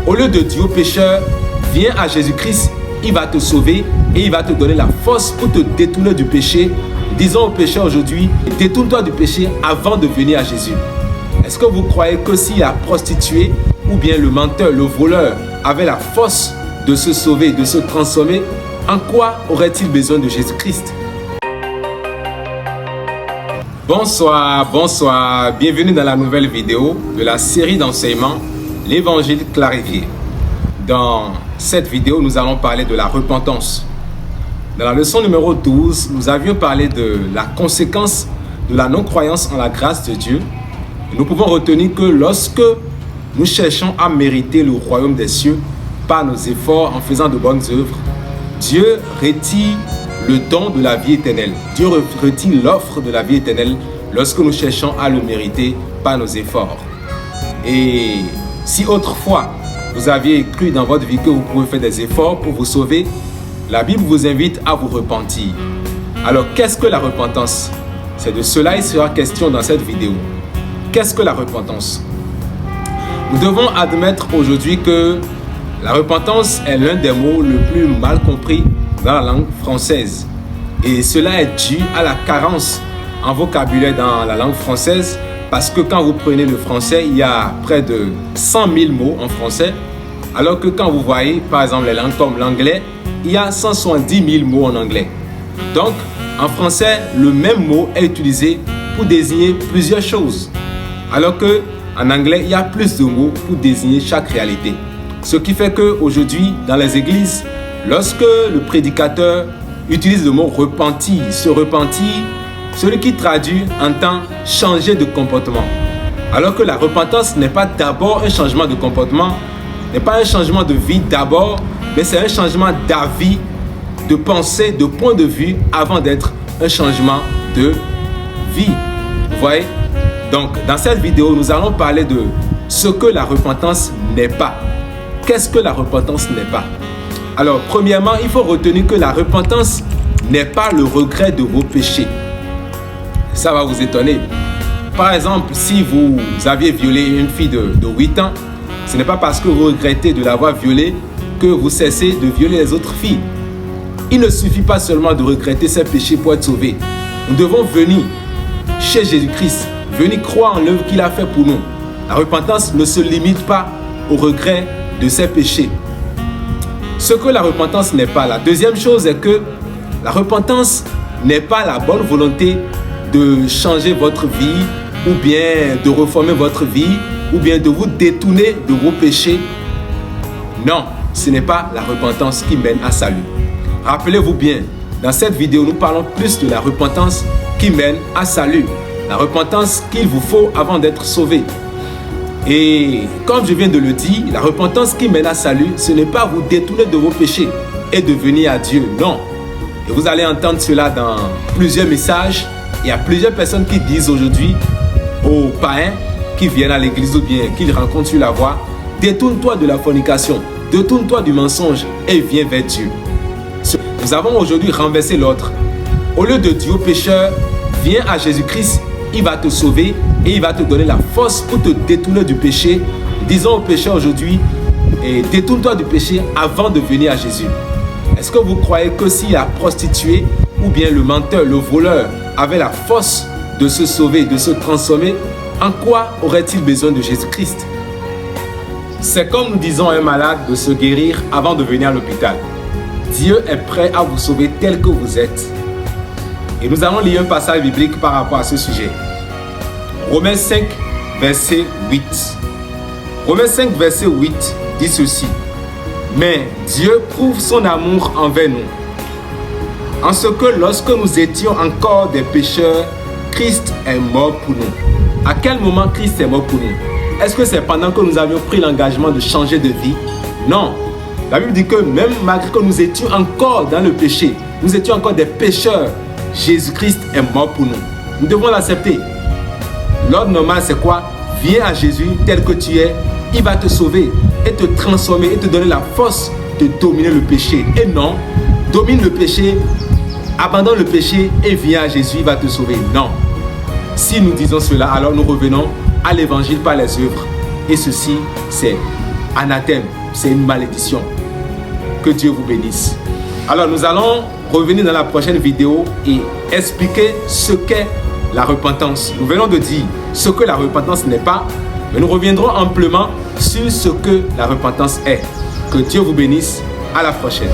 Au lieu de dire au pécheur, viens à Jésus-Christ, il va te sauver et il va te donner la force pour te détourner du péché. Disons au pécheur aujourd'hui, détourne-toi du péché avant de venir à Jésus. Est-ce que vous croyez que si la prostituée ou bien le menteur, le voleur avait la force de se sauver, de se transformer, en quoi aurait-il besoin de Jésus-Christ? Bonsoir, bienvenue dans la nouvelle vidéo de la série d'enseignements L'Évangile clarifié. Dans cette vidéo, nous allons parler de la repentance. Dans la leçon numéro 12, nous avions parlé de la conséquence de la non-croyance en la grâce de Dieu. Nous pouvons retenir que lorsque nous cherchons à mériter le royaume des cieux par nos efforts en faisant de bonnes œuvres, Dieu retire le don de la vie éternelle. Dieu retire l'offre de la vie éternelle lorsque nous cherchons à le mériter par nos efforts. Et si autrefois vous aviez cru dans votre vie que vous pouvez faire des efforts pour vous sauver, la Bible vous invite à vous repentir. Alors qu'est-ce que la repentance? C'est de cela il sera question dans cette vidéo. Qu'est-ce que la repentance? Nous devons admettre aujourd'hui que la repentance est l'un des mots le plus mal compris dans la langue française. Et cela est dû à la carence en vocabulaire dans la langue française, parce que quand vous prenez le français, il y a près de 100 000 mots en français, alors que quand vous voyez par exemple les langues comme l'anglais, il y a 170 000 mots en anglais. Donc en français, le même mot est utilisé pour désigner plusieurs choses, alors que en anglais, il y a plus de mots pour désigner chaque réalité. Ce qui fait qu'aujourd'hui, dans les églises, lorsque le prédicateur utilise le mot repentir, se repentir, celui qui traduit entend changer de comportement. Alors que la repentance n'est pas d'abord un changement de comportement, n'est pas un changement de vie d'abord, mais c'est un changement d'avis, de pensée, de point de vue avant d'être un changement de vie. Vous voyez? Donc, dans cette vidéo, nous allons parler de ce que la repentance n'est pas. Qu'est-ce que la repentance n'est pas? Alors, premièrement, il faut retenir que la repentance n'est pas le regret de vos péchés. Ça va vous étonner. Par exemple, si vous aviez violé une fille de 8 ans, ce n'est pas parce que vous regrettez de l'avoir violée que vous cessez de violer les autres filles. Il ne suffit pas seulement de regretter ses péchés pour être sauvé. Nous devons venir chez Jésus-Christ, venir croire en l'œuvre qu'il a fait pour nous. La repentance ne se limite pas au regret de ses péchés. Ce que la repentance n'est pas. La deuxième chose est que la repentance n'est pas la bonne volonté de changer votre vie ou bien de reformer votre vie ou bien de vous détourner de vos péchés. Non, ce n'est pas la repentance qui mène à salut. Rappelez-vous bien, dans cette vidéo, nous parlons plus de la repentance qui mène à salut. La repentance qu'il vous faut avant d'être sauvé. Et comme je viens de le dire, la repentance qui mène à salut, ce n'est pas vous détourner de vos péchés et de venir à Dieu, non. Et vous allez entendre cela dans plusieurs messages. Il y a plusieurs personnes qui disent aujourd'hui aux païens qui viennent à l'église ou bien qu'ils rencontrent sur la voie, détourne-toi de la fornication, détourne-toi du mensonge et viens vers Dieu. Nous avons aujourd'hui renversé l'ordre. Au lieu de dire au pécheur, viens à Jésus-Christ, il va te sauver et il va te donner la force pour te détourner du péché. Disons au pécheur aujourd'hui, détourne-toi du péché avant de venir à Jésus. Est-ce que vous croyez que si la prostituée ou bien le menteur, le voleur avait la force de se sauver, de se transformer, en quoi aurait-il besoin de Jésus-Christ? C'est comme nous disons à un malade de se guérir avant de venir à l'hôpital. Dieu est prêt à vous sauver tel que vous êtes. Et nous allons lire un passage biblique par rapport à ce sujet. Romains 5, verset 8. Romains 5, verset 8 dit ceci. Mais Dieu prouve son amour envers nous, en ce que lorsque nous étions encore des pécheurs, Christ est mort pour nous. À quel moment Christ est mort pour nous? Est-ce que c'est pendant que nous avions pris l'engagement de changer de vie? Non. La Bible dit que même malgré que nous étions encore dans le péché, nous étions encore des pécheurs, Jésus-Christ est mort pour nous. Nous devons l'accepter. L'ordre normal, c'est quoi? Viens à Jésus tel que tu es. Il va te sauver et te transformer et te donner la force de dominer le péché. Et non, domine le péché, abandonne le péché et viens à Jésus, il va te sauver. Non. Si nous disons cela, alors nous revenons à l'évangile par les œuvres. Et ceci, c'est anathème, c'est une malédiction. Que Dieu vous bénisse. Alors nous allons revenir dans la prochaine vidéo et expliquer ce qu'est la repentance. Nous venons de dire ce que la repentance n'est pas, mais nous reviendrons amplement sur ce que la repentance est. Que Dieu vous bénisse. À la prochaine.